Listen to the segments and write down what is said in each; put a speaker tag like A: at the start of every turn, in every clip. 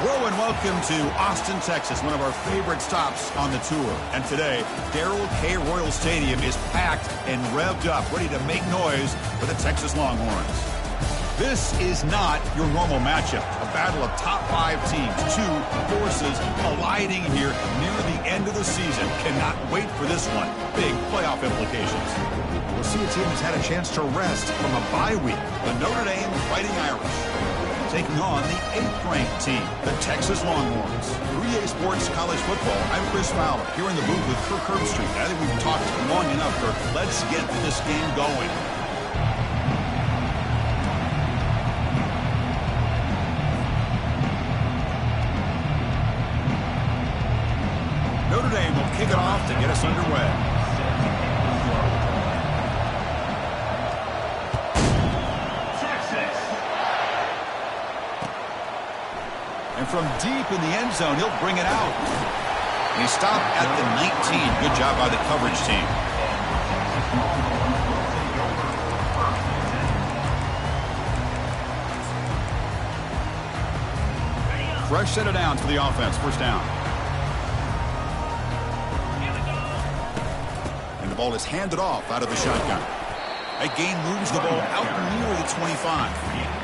A: Hello and welcome to Austin, Texas, one of our favorite stops on the tour. And today, Darrell K. Royal Stadium is packed and revved up, ready to make noise for the Texas Longhorns. This is not your normal matchup, a battle of top 5 teams, 2 forces colliding here near the end of the season. Cannot wait for this one. Big playoff implications. We'll see a team that's had a chance to rest from a bye week. The Notre Dame Fighting Irish taking on the 8th-ranked team, the Texas Longhorns. 3A Sports College Football, I'm Chris Fowler, here in the booth with Kirk Herbstreit. I think we've talked long enough, Kirk. Let's get this game going. Notre Dame will kick it off to get us underway. And from deep in the end zone, he'll bring it out. And he stopped at the 19. Good job by the coverage team. Fresh set of downs for the offense. First down. And the ball is handed off out of the shotgun. That gain moves the ball out near the 25.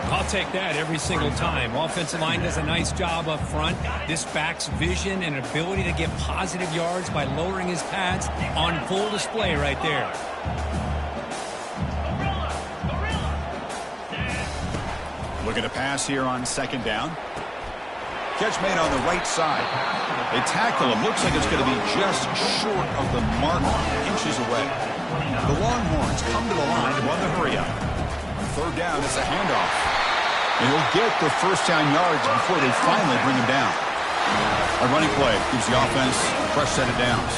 B: I'll take that every single time. Offensive line does a nice job up front. This back's vision and ability to get positive yards by lowering his pads on full display right there.
A: Looking to pass here on second down. Catch made on the right side. They tackle him. Looks like it's going to be just short of the mark, inches away. The Longhorns come to the line to run the hurry up. On third down, it's a handoff. And he'll get the first down yards before they finally bring him down. A running play gives the offense a fresh set of downs.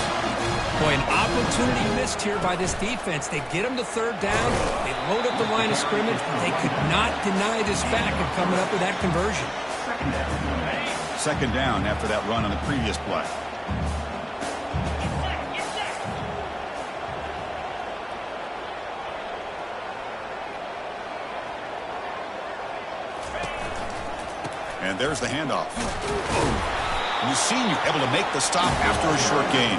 B: Boy, an opportunity missed here by this defense. They get him to third down. They load up the line of scrimmage, but they could not deny this back of coming up with that conversion.
A: Second down after that run on the previous play. And there's the handoff. And you've seen you able to make the stop after a short gain.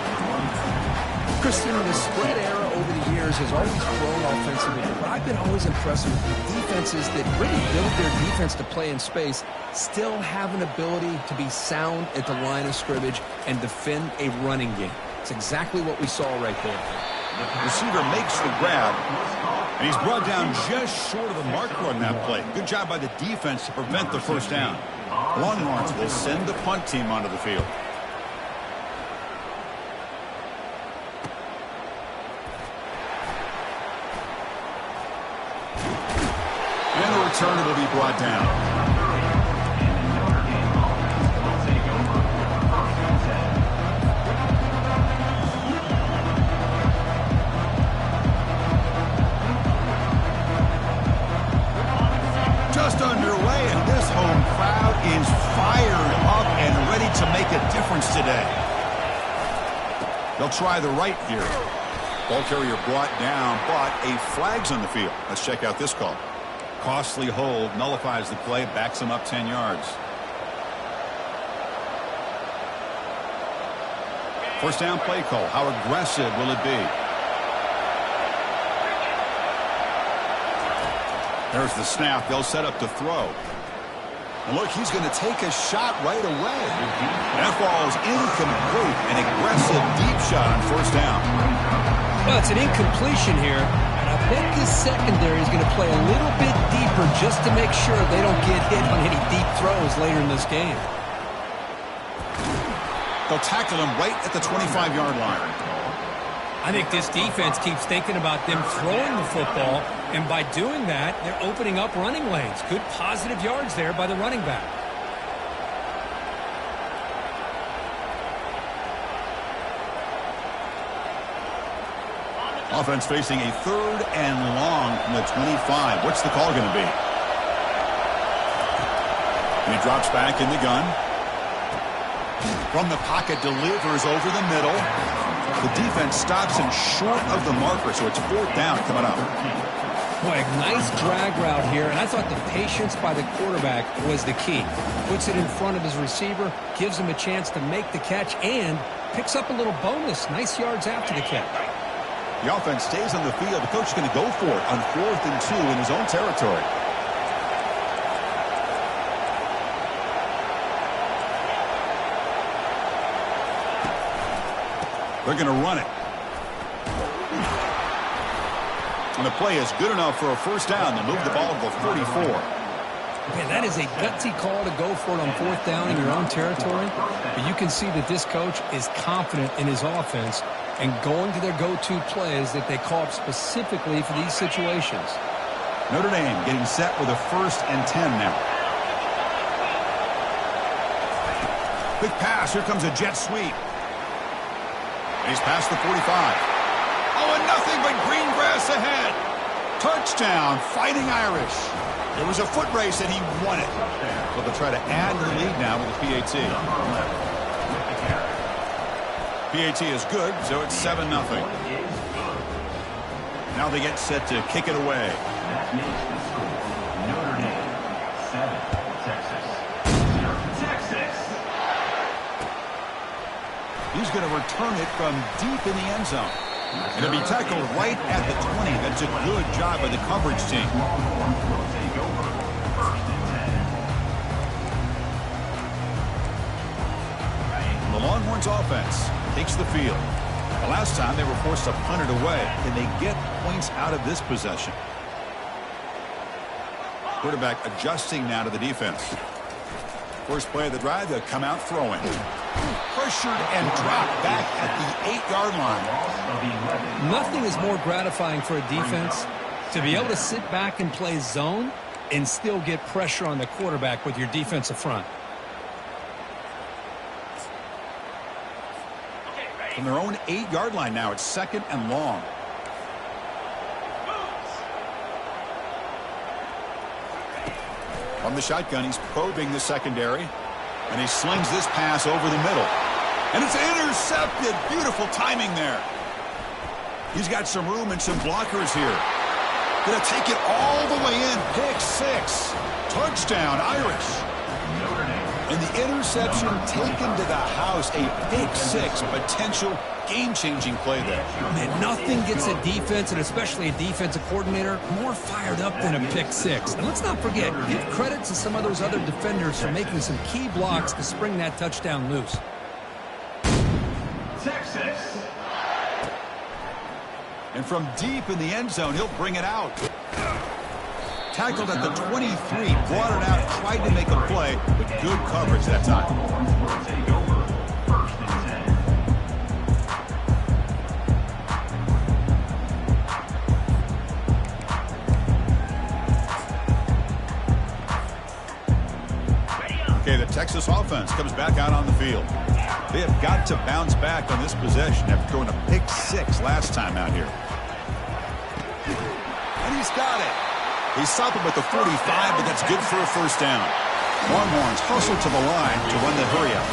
C: Christian, the spread era over the years has always grown offensively, but I've been always impressed with defenses that really build their defense to play in space, still have an ability to be sound at the line of scrimmage and defend a running game. It's exactly what we saw right there.
A: The receiver makes the grab, and he's brought down just short of the marker on that play. Good job by the defense to prevent the first down. Longhorns will send the punt team onto the field. And the return will be brought down. Just underway, and this home crowd is fired up and ready to make a difference today. They'll try the right here. Ball carrier brought down, but a flag's on the field. Let's check out this call. Costly hold, nullifies the play, backs him up 10 yards. First down play call. How aggressive will it be? There's the snap. They'll set up to throw. And look, he's going to take a shot right away. That ball is incomplete. An aggressive deep shot on first down.
B: Well, it's an incompletion here, and I bet this secondary is going to play a little bit deeper just to make sure they don't get hit on any deep throws later in this game.
A: They'll tackle him right at the 25-yard line.
B: I think this defense keeps thinking about them throwing the football, and by doing that, they're opening up running lanes. Good positive yards there by the running back.
A: Offense facing a third and long from the 25. What's the call going to be? And he drops back in the gun. From the pocket, delivers over the middle. The defense stops him short of the marker, so it's fourth down coming up.
B: Boy, a nice drag route here, and I thought the patience by the quarterback was the key. Puts it in front of his receiver, gives him a chance to make the catch, and picks up a little bonus. Nice yards after the catch.
A: The offense stays on the field. The coach is going to go for it on 4th and 2 in his own territory. They're going to run it. And the play is good enough for a first down to move the ball to the 44.
B: Man, that is a gutsy call to go for it on 4th down in your own territory. But you can see that this coach is confident in his offense and going to their go-to plays that they call up specifically for these situations.
A: Notre Dame getting set with a 1st and 10 now. Quick pass. Here comes a jet sweep. He's past the 45. Oh, and nothing but green grass ahead. Touchdown, Fighting Irish. It was a foot race, and he won it. So they'll try to add to the lead now with the PAT. PAT is good, so it's 7-0. Now they get set to kick it away.
D: Notre Dame, 7, Texas, 0, Texas.
A: He's going to return it from deep in the end zone. And it'll be tackled right at the 20. That's a good job by the coverage team. The Longhorns offense takes the field. The last time they were forced to punt it away. Can they get points out of this possession? Quarterback adjusting now to the defense. First play of the drive, they'll come out throwing. Pressured and dropped back at the 8-yard line.
B: Nothing is more gratifying for a defense to be able to sit back and play zone and still get pressure on the quarterback with your defensive front.
A: From their own 8-yard line now, it's 2nd and long. From the shotgun, he's probing the secondary. And he slings this pass over the middle. And it's intercepted. Beautiful timing there. He's got some room and some blockers here. Going to take it all the way in. Pick 6. Touchdown, Irish. And the interception taken to the house. A pick 6. Potential game-changing play there.
B: Man, nothing gets a defense, and especially a defensive coordinator, more fired up than a pick 6. And let's not forget, give credit to some of those other defenders for making some key blocks to spring that touchdown loose.
D: Texas.
A: And from deep in the end zone, he'll bring it out. Tackled at the 23, brought it out, tried to make a play, but good coverage that time. Okay, the Texas offense comes back out on the field. They have got to bounce back on this possession after throwing a pick 6 last time out here. And he's got it. He stopped him at the 45, but that's good for a first down. Longhorns hustle to the line to run the hurry up.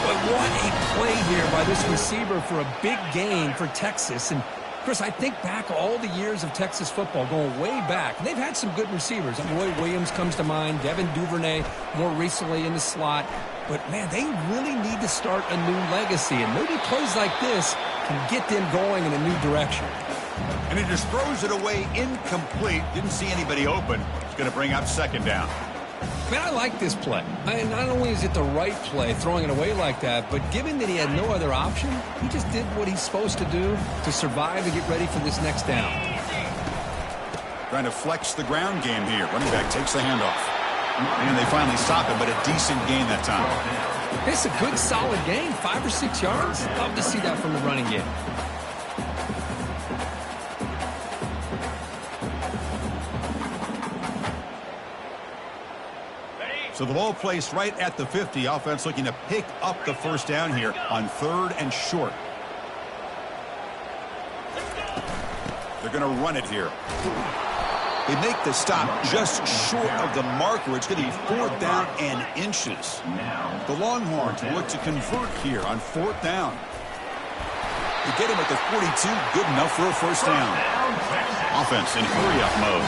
B: But what a play here by this receiver for a big gain for Texas. And Chris, I think back all the years of Texas football, going way back. They've had some good receivers. Roy Williams comes to mind, Devin Duvernay more recently in the slot. But, man, they really need to start a new legacy. And maybe plays like this can get them going in a new direction.
A: And he just throws it away incomplete. Didn't see anybody open. He's going to bring up 2nd down.
B: Man, I like this play. Not only is it the right play, throwing it away like that, but given that he had no other option, he just did what he's supposed to do to survive and get ready for this next down.
A: Trying to flex the ground game here. Running back takes the handoff. And they finally stop him, but a decent gain that time.
B: It's a good, solid gain, 5 or 6 yards. Love to see that from the running game.
A: So the ball placed right at the 50. Offense looking to pick up the first down here on 3rd and short. They're going to run it here. They make the stop just short of the marker. It's going to be 4th down and inches. The Longhorns look to convert here on 4th down. They get him at the 42. Good enough for a first down. Offense in hurry-up mode.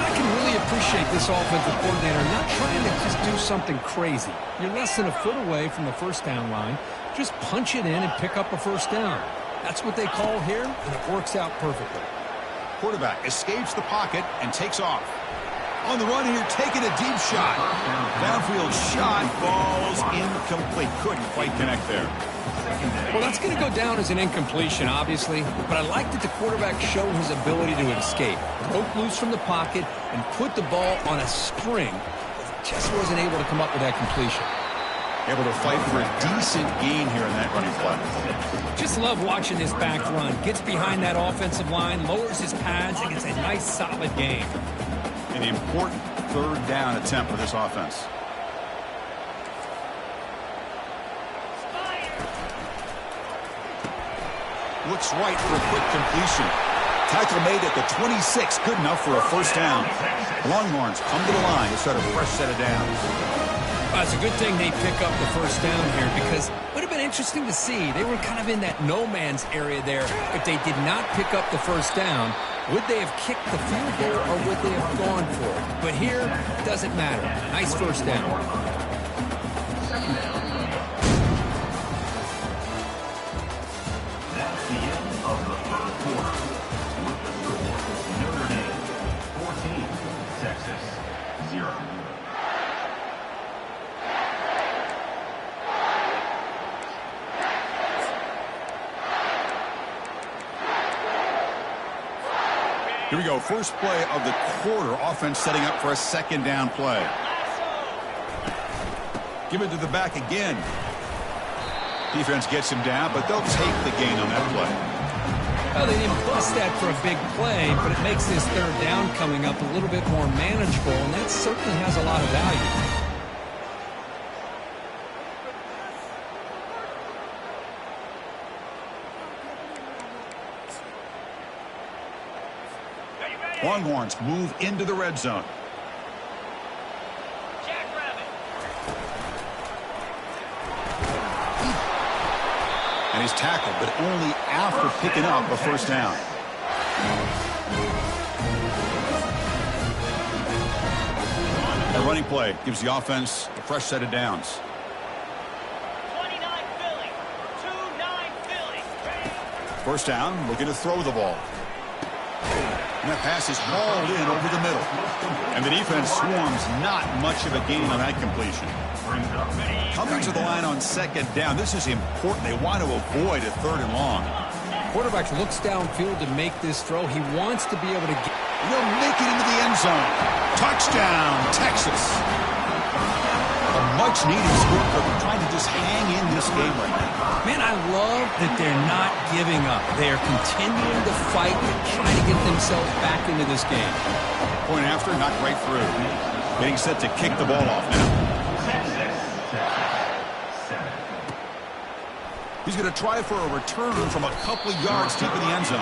B: I can really appreciate this offensive coordinator not trying to just do something crazy. You're less than a foot away from the first down line. Just punch it in and pick up a first down. That's what they call here, and it works out perfectly.
A: Quarterback escapes the pocket and takes off. On the run here, taking a deep shot. Downfield shot falls incomplete. Couldn't quite connect there.
B: Well, that's going to go down as an incompletion, obviously, but I like that the quarterback showed his ability to escape. Broke loose from the pocket and put the ball on a string. Just wasn't able to come up with that completion.
A: Able to fight for a decent gain here in that running play.
B: Just love watching this back run. Gets behind that offensive line, lowers his pads, and gets a nice, solid gain.
A: An important third down attempt for this offense. Looks right for a quick completion. Tackle made at the 26. Good enough for a first down. Longhorns come to the line to start a fresh set of downs.
B: It's a good thing they pick up the first down here because it would have been interesting to see. They were kind of in that no man's area there. If they did not pick up the first down, would they have kicked the field goal or would they have gone for it? But here, it doesn't matter. Nice first down.
D: That's the end of the third quarter. With the score, Notre Dame 14, Texas 0.
A: Here we go. First play of the quarter. Offense setting up for a second down play. Give it to the back again. Defense gets him down, but they'll take the gain on that play.
B: Well, they didn't bust that for a big play, but it makes this third down coming up a little bit more manageable, and that certainly has a lot of value.
A: Longhorns move into the red zone. And he's tackled, but only after picking up a first down. A running play gives the offense a fresh set of downs.
E: 29 Philly. 2-9 Philly.
A: First down, looking to throw the ball. And that pass is hauled in over the middle. And the defense swarms not much of a gain on that completion. Coming to the line on second down. This is important. They want to avoid a third and long.
B: Quarterback looks downfield to make this throw. He wants to be able to get...
A: They'll make it into the end zone. Touchdown, Texas. A much-needed score, but they're trying to just hang in this game right now.
B: Man, I love that they're not giving up. They are continuing to fight and try to get themselves back into this game.
A: Point after, knocked right through. Getting set to kick the ball off now. He's going to try for a return from a couple of yards deep in the end zone.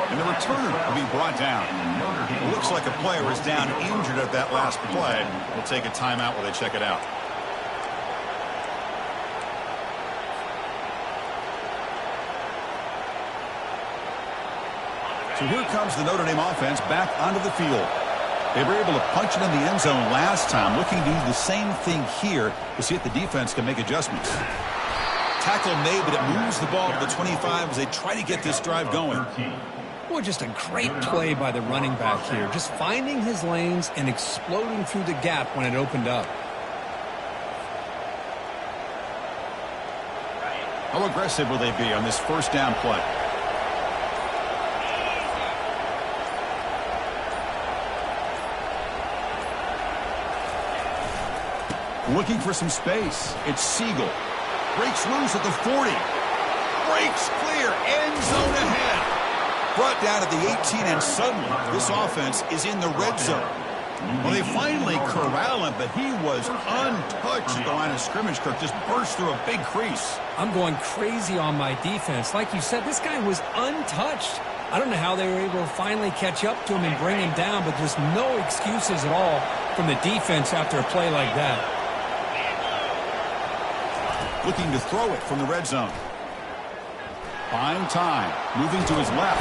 A: And the returner will be brought down. It looks like a player is down injured at that last play. We'll take a timeout while they check it out. So here comes the Notre Dame offense back onto the field. They were able to punch it in the end zone last time, looking to do the same thing here to see if the defense can make adjustments. Tackle made, but it moves the ball to the 25 as they try to get this drive going.
B: Boy, just a great play by the running back here. Just finding his lanes and exploding through the gap when it opened up.
A: How aggressive will they be on this first down play? Looking for some space. It's Siegel. Breaks loose at the 40. Breaks clear. End zone ahead. Brought down at the 18, and suddenly this offense is in the red zone. Well, they finally corral him, but he was untouched at the line of scrimmage. Kirk just burst through a big crease.
B: I'm going crazy on my defense. Like you said, this guy was untouched. I don't know how they were able to finally catch up to him and bring him down, but there's no excuses at all from the defense after a play like that.
A: Looking to throw it from the red zone. Buying time. Moving to his left.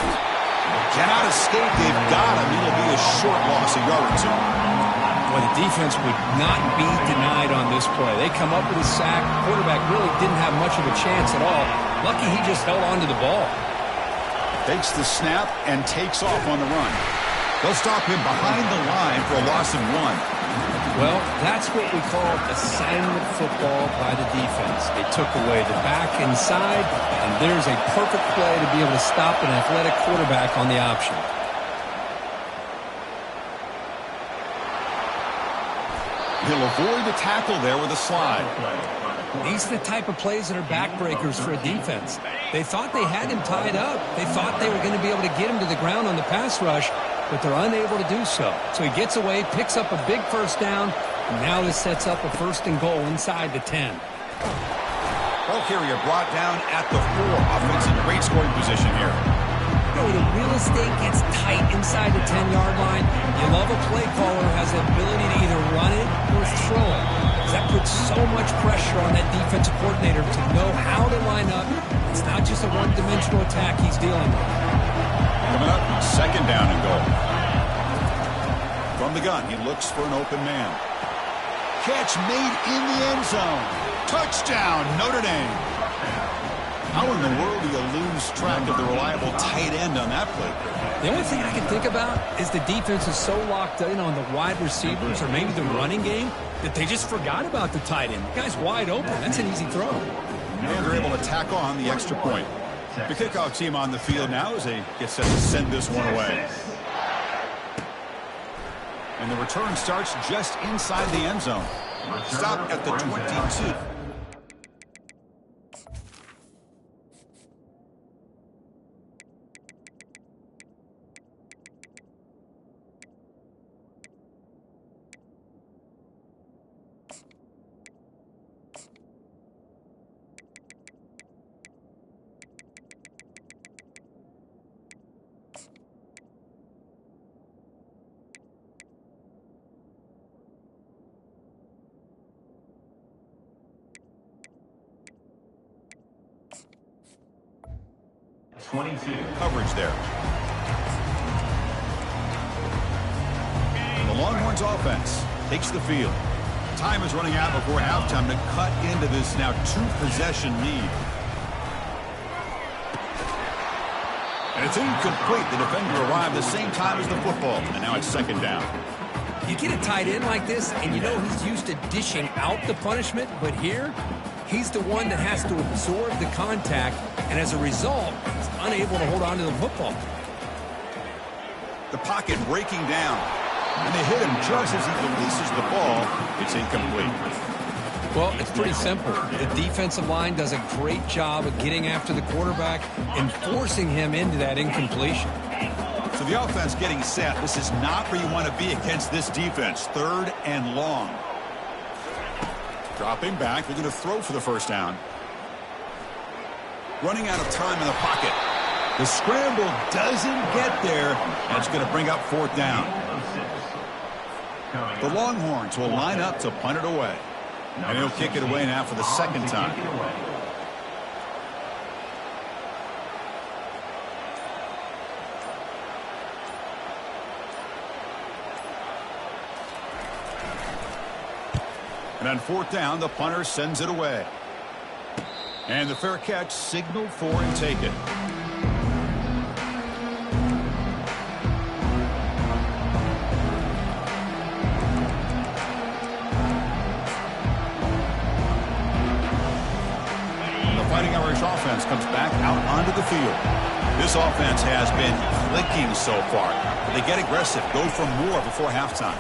A: Cannot escape. They've got him. It'll be a short loss, a yard or two.
B: Well, the defense would not be denied on this play. They come up with a sack. Quarterback really didn't have much of a chance at all. Lucky he just held on to the ball.
A: Takes the snap and takes off on the run. They'll stop him behind the line for a loss of 1.
B: Well, that's what we call assignment football by the defense. They took away the back inside, and there's a perfect play to be able to stop an athletic quarterback on the option.
A: He'll avoid the tackle there with a slide.
B: These are the type of plays that are backbreakers for a defense. They thought they had him tied up. They thought they were going to be able to get him to the ground on the pass rush, but they're unable to do so. So he gets away, picks up a big first down, and now this sets up a 1st and goal inside the 10.
A: Ball carrier brought down at the 4. Offense in great scoring position here.
B: When the real estate gets tight inside the 10-yard line, you love a play caller who has the ability to either run it or throw it. Because that puts so much pressure on that defensive coordinator to know how to line up. It's not just a one-dimensional attack he's dealing with.
A: Coming up, 2nd down and goal. From the gun, he looks for an open man. Catch made in the end zone. Touchdown, Notre Dame. How in the world do you lose track of the reliable tight end on that play?
B: The only thing I can think about is the defense is so locked in on the wide receivers or maybe the running game that they just forgot about the tight end. The guy's wide open. That's an easy throw.
A: And they're able to tack on the extra point. The kickoff team on the field now as they get set to send this one away. And the return starts just inside the end zone. Stop at the 22. Coverage there. The Longhorns offense takes the field. Time is running out before halftime to cut into this now 2-possession lead. And it's incomplete. The defender arrived the same time as the football. And now it's 2nd down.
B: You get a tight end like this, and you know he's used to dishing out the punishment, but here, he's the one that has to absorb the contact, and as a result, he's unable to hold on to the football.
A: The pocket breaking down, and they hit him just as he releases the ball. It's incomplete.
B: Well, it's pretty simple. The defensive line does a great job of getting after the quarterback and forcing him into that incompletion.
A: So the offense getting set. This is not where you want to be against this defense. 3rd and long. Dropping back. They're going to throw for the 1st down. Running out of time in the pocket. The scramble doesn't get there. That's going to bring up 4th down. The Longhorns will line up to punt it away. And he'll kick it away now for the 2nd time. And on 4th down, the punter sends it away. And the fair catch signaled for and taken. And the Fighting Irish offense comes back out onto the field. This offense has been clicking so far. But they get aggressive, go for more before halftime.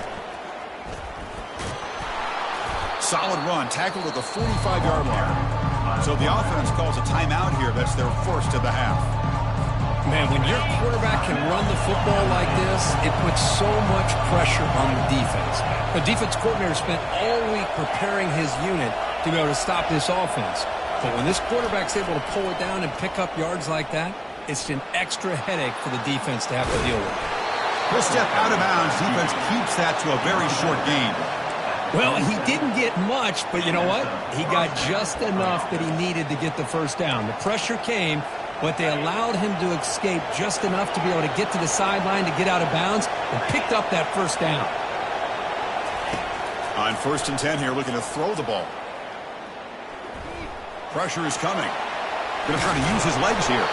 A: Solid run, tackled at the 45-yard line. So the offense calls a timeout here. That's their 1st of the half.
B: Man, when your quarterback can run the football like this, it puts so much pressure on the defense. The defense coordinator spent all week preparing his unit to be able to stop this offense. But when this quarterback's able to pull it down and pick up yards like that, it's an extra headache for the defense to have to deal with.
A: He'll step out of bounds. Defense keeps that to a very short gain.
B: Well, he didn't get much, but you know what? He got just enough that he needed to get the 1st down. The pressure came, but they allowed him to escape just enough to be able to get to the sideline to get out of bounds and picked up that first down.
A: On 1st and 10 here, looking to throw the ball. Pressure is coming. Going to try to use his legs here.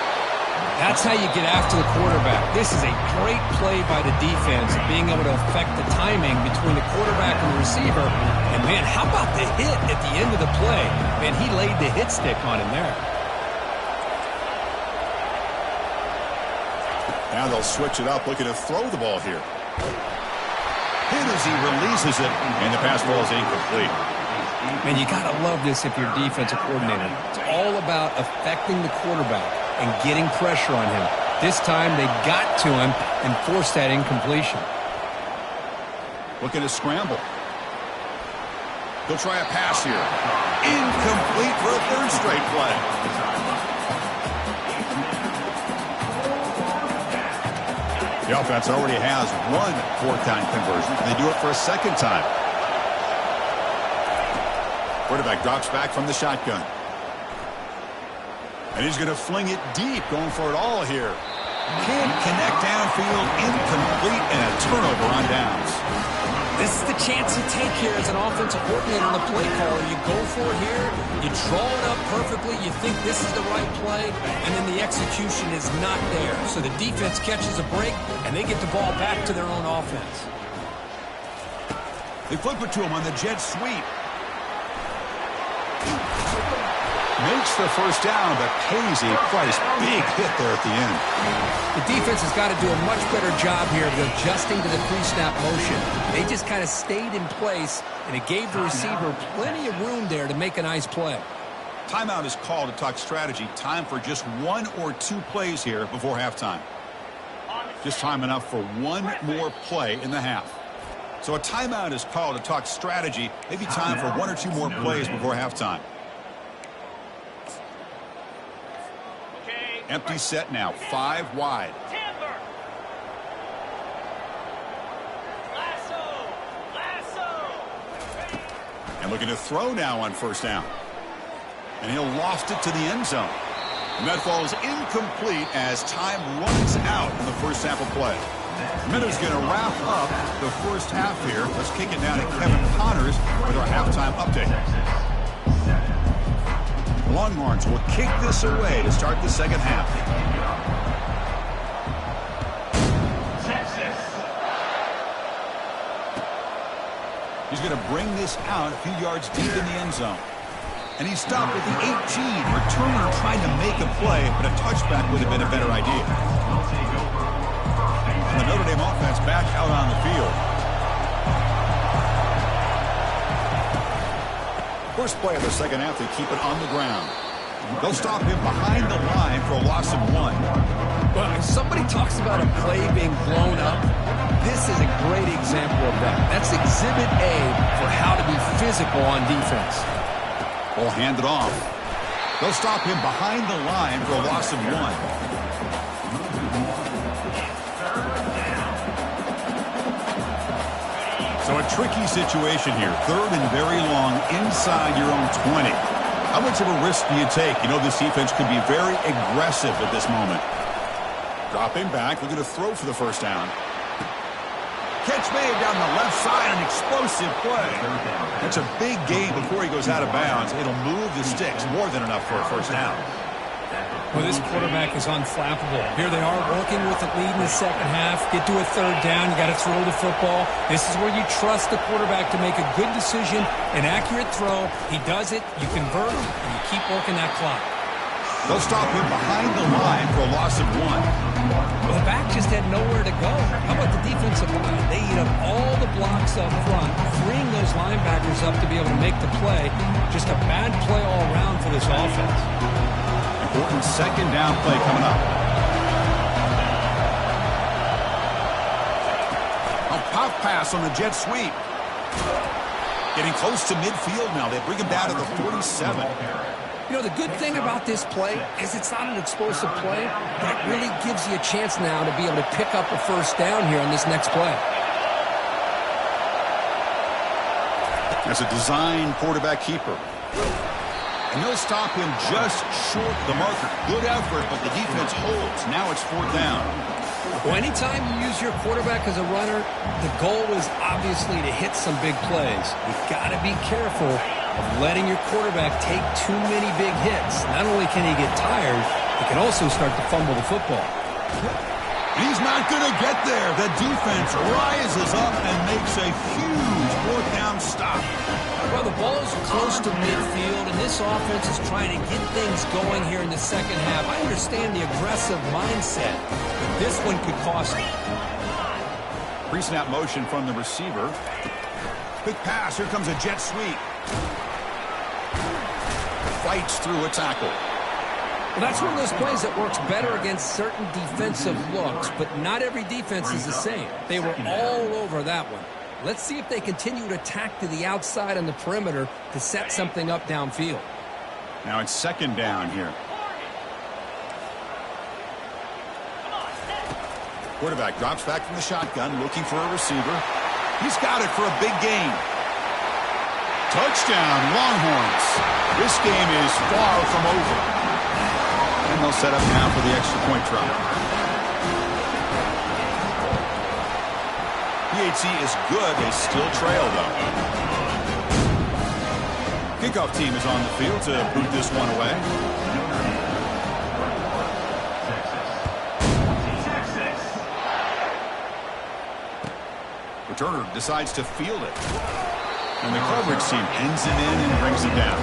B: That's how you get after the quarterback. This is a great play by the defense, being able to affect the timing between the quarterback and the receiver. And, man, how about the hit at the end of the play? Man, he laid the hit stick on him there.
A: Now they'll switch it up, looking to throw the ball here. Hit as he releases it, and the pass ball is incomplete.
B: Man, you got to love this if you're a defensive coordinator. It's all about affecting the quarterback and getting pressure on him. This time they got to him and forced that incompletion.
A: Looking to scramble. He'll try a pass here. Incomplete for a third straight play. The offense already has one fourth-down conversion. They do it for a second time. Quarterback drops back from the shotgun. And he's going to fling it deep, going for it all here. Can't connect downfield, incomplete, and a turnover on downs.
B: This is the chance you take here as an offensive coordinator and the play caller. You go for it here, you draw it up perfectly, you think this is the right play, and then the execution is not there. So the defense catches a break, and they get the ball back to their own offense.
A: They flip it to him on the jet sweep. Makes the first down, but pays a price. Big hit there at the end.
B: The defense has got to do a much better job here of adjusting to the pre-snap motion. They just kind of stayed in place, and it gave the receiver plenty of room there to make a nice play.
A: Timeout is called to talk strategy. Time for just one or two plays here before halftime. Just time enough for one more play in the half. So a timeout is called to talk strategy. Maybe time for one or two more plays before halftime. Empty set now, 5 wide.
E: Timber. Lasso.
A: And looking to throw now on first down. And he'll loft it to the end zone. And that falls incomplete as time runs out in the first half of play. Minuta's going to wrap up the first half here. Let's kick it down to Kevin Connors with our halftime update. The Longhorns will kick this away to start the second half. He's going to bring this out a few yards deep in the end zone. And he's stopped at the 18. Returner trying to make a play, but a touchback would have been a better idea. And the Notre Dame offense back out on the field. First play of the second half, they keep it on the ground. They'll stop him behind the line for a loss of 1.
B: Well, if somebody talks about a play being blown up, this is a great example of that. That's exhibit A for how to be physical on defense.
A: Ball handed off. They'll stop him behind the line for a loss of 1. So a tricky situation here. Third and very long inside your own 20. How much of a risk do you take? You know this defense could be very aggressive at this moment. Dropping back, looking to throw for the first down. Catch made down the left side, an explosive play. That's a big gain before he goes out of bounds. It'll move the sticks, more than enough for a first down.
B: Well, this quarterback is unflappable. Here they are working with the lead in the second half. Get to a third down. You got to throw the football. This is where you trust the quarterback to make a good decision, an accurate throw. He does it, you convert, and you keep working that clock.
A: They'll stop him behind the line for a loss of 1.
B: Well, the back just had nowhere to go. How about the defensive line? They eat up all the blocks up front, freeing those linebackers up to be able to make the play. Just a bad play all around for this offense.
A: Important second down play coming up. A pop pass on the jet sweep. Getting close to midfield now. They bring him down to the 47.
B: You know, the good thing about this play is it's not an explosive play, but it really gives you a chance now to be able to pick up a first down here on this next play.
A: As a design quarterback keeper. And they'll stop him just short of the marker. Good effort, but the defense holds. Now it's 4th down.
B: Well, anytime you use your quarterback as a runner, the goal is obviously to hit some big plays. You've got to be careful of letting your quarterback take too many big hits. Not only can he get tired, he can also start to fumble the football.
A: He's not going to get there. The defense rises up and makes a huge 4th down stop.
B: Well, the ball's close to midfield, and this offense is trying to get things going here in the second half. I understand the aggressive mindset, but this one could cost them.
A: Pre-snap motion from the receiver. Quick pass. Here comes a jet sweep. Fights through a tackle.
B: Well, that's one of those plays that works better against certain defensive looks, but not every defense is the same. They were all over that one. Let's see if they continue to attack to the outside on the perimeter to set something up downfield.
A: Now it's 2nd down here. Quarterback drops back from the shotgun, looking for a receiver. He's got it for a big gain. Touchdown, Longhorns. This game is far from over. And they'll set up now for the extra point try. PHC is good. They still trail, though. Kickoff team is on the field to boot this one away. Returner decides to field it. And the coverage team pins it in and brings it down.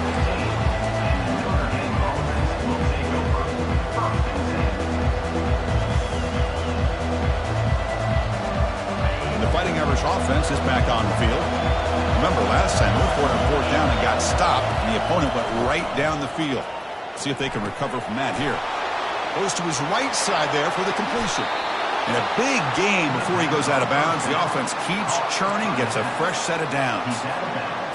A: Fighting Irish offense is back on the field. Remember, last time, looked for it on 4th down and got stopped, and the opponent went right down the field. See if they can recover from that here. Goes to his right side there for the completion. And a big gain before he goes out of bounds. The offense keeps churning, gets a fresh set of downs.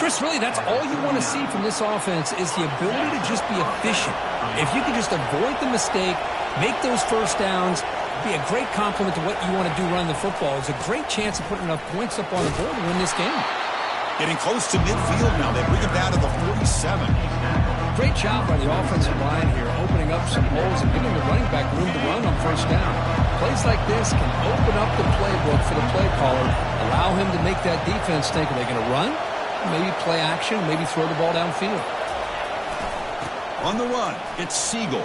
B: Chris, really, that's all you want to see from this offense is the ability to just be efficient. If you can just avoid the mistake, make those first downs, be a great compliment to what you want to do running the football. It's a great chance of putting enough points up on the board to win this game.
A: Getting close to midfield now. They bring him down to the 47.
B: Great job by the offensive line here, opening up some holes and giving the running back room to run on 1st down. Plays like this can open up the playbook for the play caller, allow him to make that defense think, are they going to run? Maybe play action, maybe throw the ball downfield.
A: On the run, it's Siegel.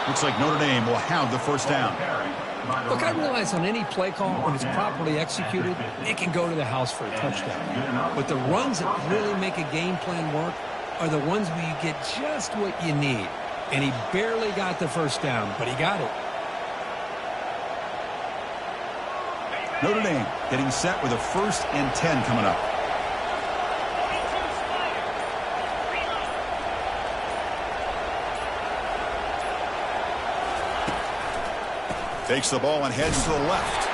A: Looks like Notre Dame will have the 1st down.
B: Look, I realize on any play call, when it's properly executed, it can go to the house for a touchdown. But the runs that really make a game plan work are the ones where you get just what you need. And he barely got the 1st down, but he got it.
A: Notre Dame getting set with a 1st and 10 coming up. Takes the ball and heads to the left.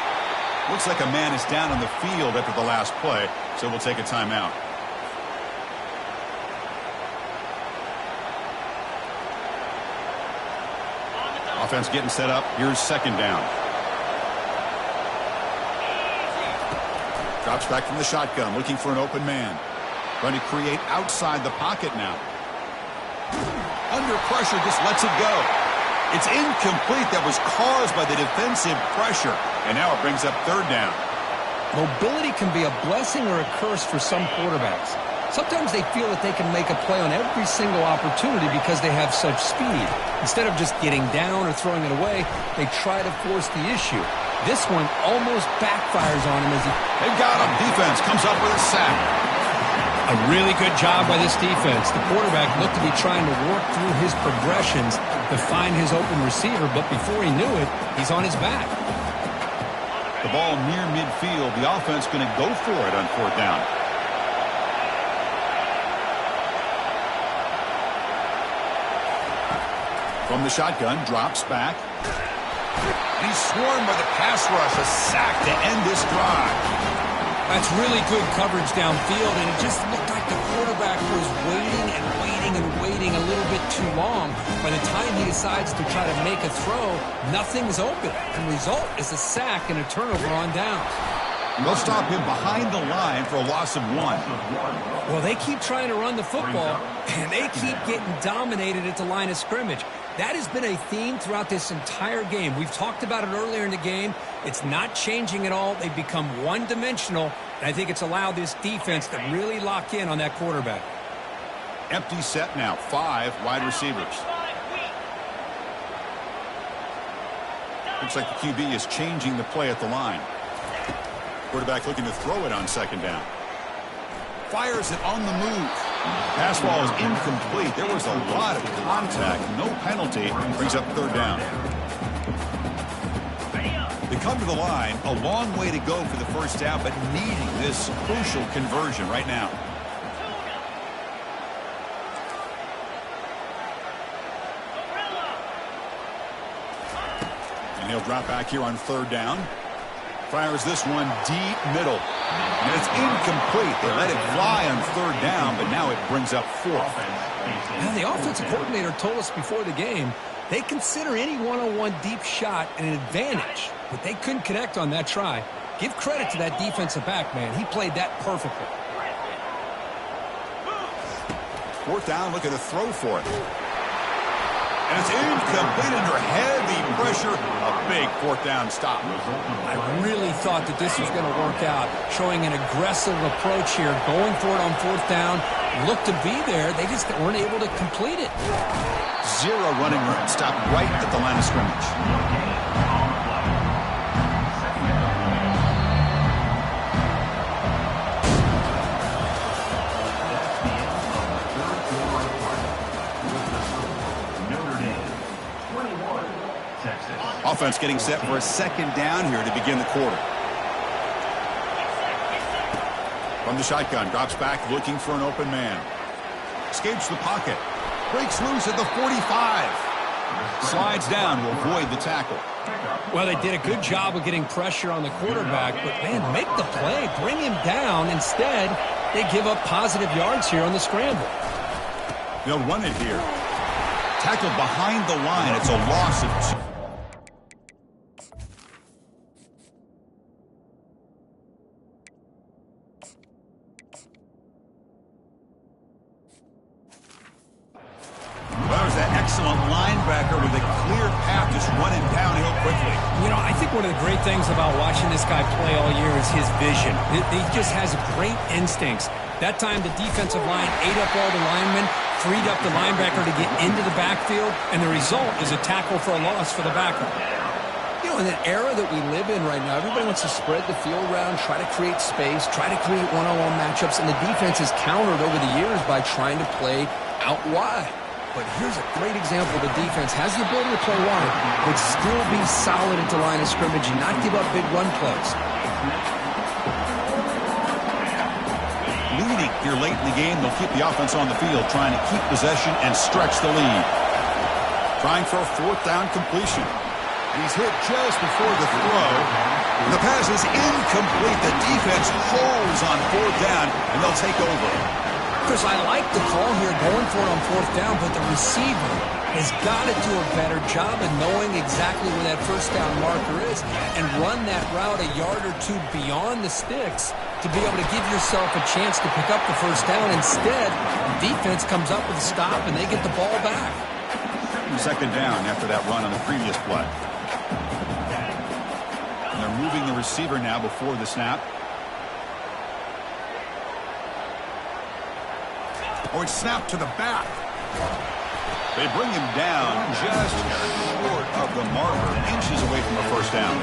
A: Looks like a man is down on the field after the last play, so we'll take a timeout. Offense getting set up. Here's 2nd down. Drops back from the shotgun, looking for an open man. Trying to create outside the pocket now. Under pressure, just lets it go. It's incomplete. That was caused by the defensive pressure. And now it brings up 3rd down.
B: Mobility can be a blessing or a curse for some quarterbacks. Sometimes they feel that they can make a play on every single opportunity because they have such speed. Instead of just getting down or throwing it away, they try to force the issue. This one almost backfires on him as he...
A: They've got him. Defense comes up with a sack.
B: A really good job by this defense. The quarterback looked to be trying to work through his progressions to find his open receiver, but before he knew it, he's on his back.
A: The ball near midfield. The offense going to go for it on 4th down. From the shotgun, drops back. He's swarmed by the pass rush. A sack to end this drive.
B: That's really good coverage downfield, and it just looked like the quarterback was waiting and waiting and waiting a little bit too long. By the time he decides to try to make a throw, nothing's open. And the result is a sack and a turnover on downs.
A: They'll stop him behind the line for a loss of 1.
B: Well, they keep trying to run the football, and they keep getting dominated at the line of scrimmage. That has been a theme throughout this entire game. We've talked about it earlier in the game. It's not changing at all. They've become one-dimensional, and I think it's allowed this defense to really lock in on that quarterback.
A: Empty set now, 5 wide receivers. Looks like the QB is changing the play at the line. Quarterback looking to throw it on second down. Fires it on the move. Pass ball is incomplete. There was a lot of contact. No penalty. Brings up third down. They come to the line. A long way to go for the first down, but needing this crucial conversion right now. And he'll drop back here on third down. Fires this one deep middle. And it's incomplete. They let it fly on third down, but now it brings up fourth.
B: Now, the offensive coordinator told us before the game they consider any one-on-one deep shot an advantage, but they couldn't connect on that try. Give credit to that defensive back, man. He played that perfectly.
A: Fourth down, looking to throw for it. And it's incomplete under heavy pressure. A big fourth down stop.
B: I really thought that this was going to work out, showing an aggressive approach here, going for it on fourth down. Looked to be there. They just weren't able to complete it.
A: 0 running room. Stopped right at the line of scrimmage. Offense getting set for a second down here to begin the quarter. From the shotgun, drops back looking for an open man. Escapes the pocket. Breaks loose at the 45. Slides down to avoid the tackle.
B: Well, they did a good job of getting pressure on the quarterback, but, man, make the play. Bring him down. Instead, they give up positive yards here on the scramble.
A: They'll run it here. Tackled behind the line. It's a loss of 2. There's that excellent linebacker with a clear path just running downhill quickly.
B: You know, I think one of the great things about watching this guy play all year is his vision. He just has great instincts. That time, the defensive line ate up all the linemen, freed up the linebacker to get into the backfield, and the result is a tackle for a loss for the backer.
C: You know, in an era that we live in right now, everybody wants to spread the field around, try to create space, try to create one-on-one matchups, and the defense has countered over the years by trying to play out wide. But here's a great example. The defense has the ability to play wide, but still be solid at the line of scrimmage and not give up big run plays.
A: Leading here late in the game, they'll keep the offense on the field, trying to keep possession and stretch the lead. Trying for a fourth down completion. And he's hit just before the throw. The pass is incomplete. The defense holds on fourth down, and they'll take over.
B: Chris, I like the call here going for it on fourth down, but the receiver has got to do a better job of knowing exactly where that first down marker is and run that route a yard or two beyond the sticks to be able to give yourself a chance to pick up the first down. Instead, the defense comes up with a stop, and they get the ball back.
A: Second down after that run on the previous play. And they're moving the receiver now before the snap. Oh, it's snapped to the back. They bring him down just short of the marker, inches away from a first down.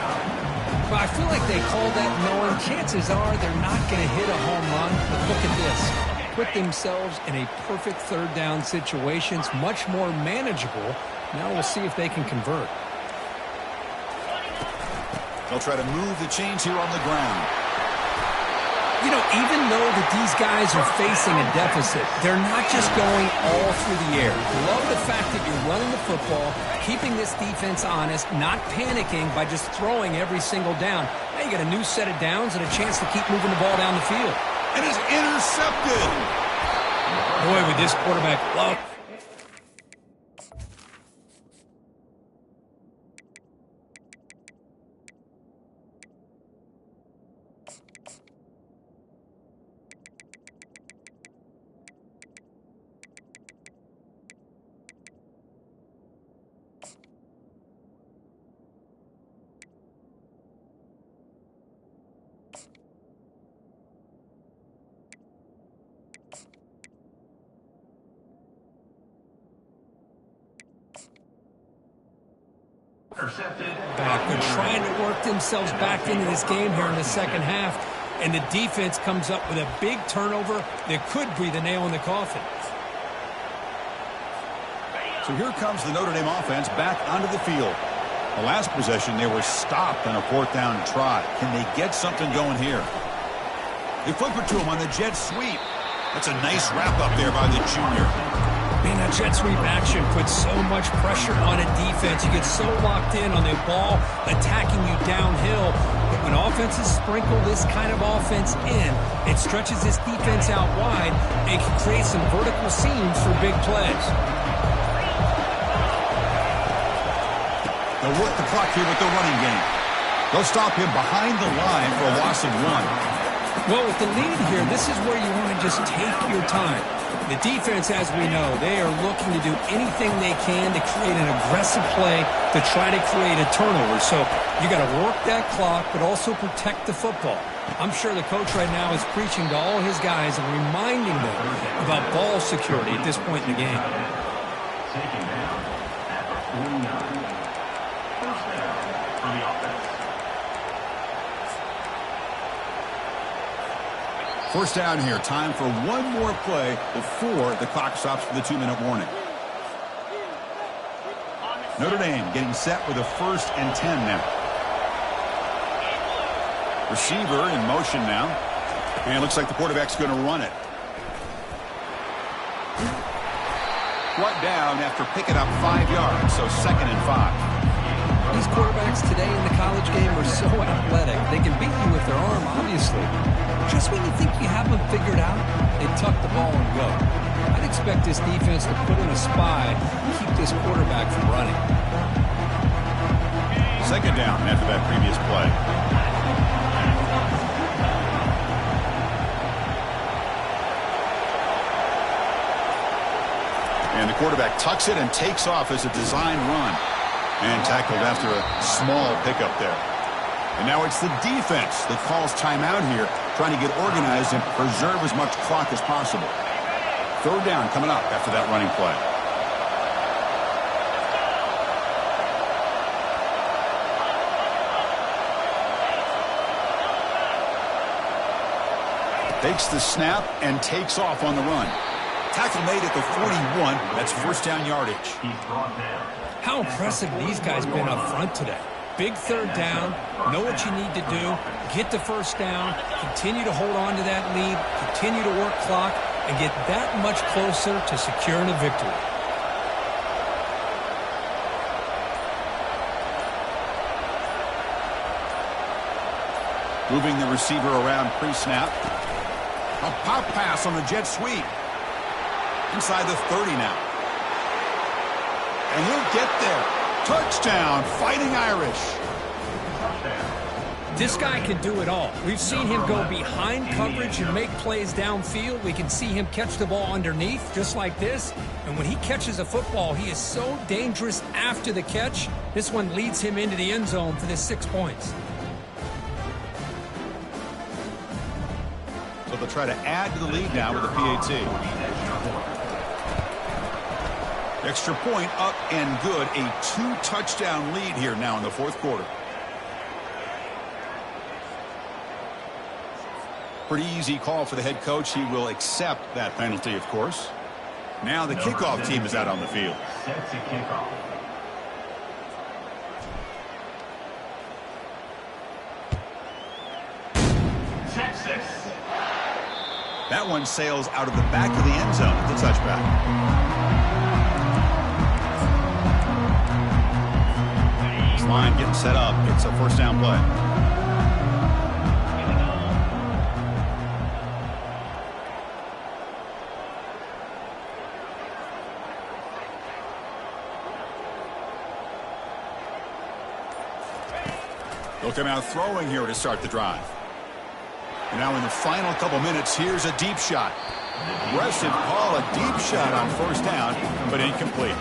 B: Well, I feel like they called that knowing chances are they're not going to hit a home run. But look at this. Put themselves in a perfect third down situation. It's much more manageable. Now we'll see if they can convert.
A: They'll try to move the chains here on the ground.
B: You know, even though that these guys are facing a deficit, they're not just going all through the air. Love the fact that you're running the football, keeping this defense honest, not panicking by just throwing every single down. Now you got a new set of downs and a chance to keep moving the ball down the field.
A: And it's intercepted.
B: Boy, with this quarterback, love.
D: Intercepted.
B: Back. They're trying to work themselves back into this game here in the second half, and the defense comes up with a big turnover that could be the nail in the coffin.
A: So here comes the Notre Dame offense back onto the field. The last possession, they were stopped on a 4th down try. Can they get something going here? They flip it to him on the jet sweep. That's a nice wrap up there by the junior.
B: Man, that jet sweep action puts so much pressure on a defense. You get so locked in on the ball attacking you downhill. But when offenses sprinkle this kind of offense in, it stretches this defense out wide and can create some vertical seams for big plays.
A: They'll work the clock here with the running game. They'll stop him behind the line for a loss of 1.
B: Well, with the lead here, this is where you want to just take your time. The defense, as we know, they are looking to do anything they can to create an aggressive play to try to create a turnover. So you got to work that clock, but also protect the football. I'm sure the coach right now is preaching to all his guys and reminding them about ball security at this point in the game.
D: Taking down at the 49. First down for the offense.
A: First down here. Time for one more play before the clock stops for the 2-minute warning. Notre Dame getting set with a 1st and 10 now. Receiver in motion now. And it looks like the quarterback's going to run it. Brought down after picking up 5 yards, so 2nd and 5.
B: These quarterbacks today in the college game are so athletic. They can beat you with their arm, obviously. Just when you think you have them figured out, they tuck the ball and go. I'd expect this defense to put in a spy and keep this quarterback from running.
A: 2nd down after that previous play. And the quarterback tucks it and takes off as a design run. And tackled after a small pickup there. And now it's the defense that calls timeout here, trying to get organized and preserve as much clock as possible. 3rd down coming up after that running play. Takes the snap and takes off on the run. Tackle made at the 41. That's 1st down yardage.
D: He's brought down.
B: How impressive these guys been up front today. Big 3rd down, know what you need to do, get the 1st down, continue to hold on to that lead, continue to work clock, and get that much closer to securing a victory.
A: Moving the receiver around pre-snap. A pop pass on the jet sweep. Inside the 30 now. And he'll get there. Touchdown, Fighting Irish.
B: This guy can do it all. We've seen him go behind coverage and make plays downfield. We can see him catch the ball underneath, just like this. And when he catches a football, he is so dangerous after the catch. This one leads him into the end zone for the 6 points.
A: So they'll try to add to the lead now with a PAT. Extra point up and good. A 2-touchdown lead here now in the 4th quarter. Pretty easy call for the head coach. He will accept that penalty, of course. Now the kickoff team is out on the field.
D: Set to kickoff. Texas.
A: That one sails out of the back of the end zone at the touchback. Line getting set up. It's a 1st down play. They'll come out throwing here to start the drive. And now in the final couple minutes, here's a deep shot. Aggressive call, a deep shot on 1st down, but incomplete.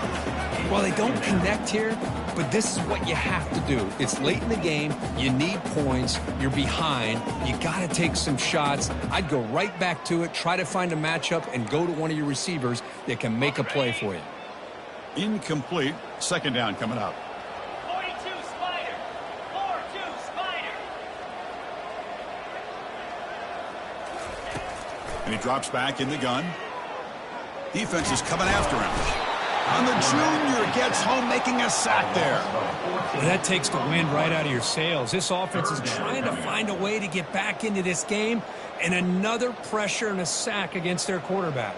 B: Well, they don't connect here, but this is what you have to do. It's late in the game. You need points. You're behind. You got to take some shots. I'd go right back to it, try to find a matchup, and go to one of your receivers that can make a play for you.
A: Incomplete. 2nd down coming up.
E: 42
A: And he drops back in the gun. Defense is coming after him. And the junior gets home, making a sack there.
B: Well, that takes the wind right out of your sails. This offense is trying to find a way to get back into this game, and another pressure and a sack against their quarterback.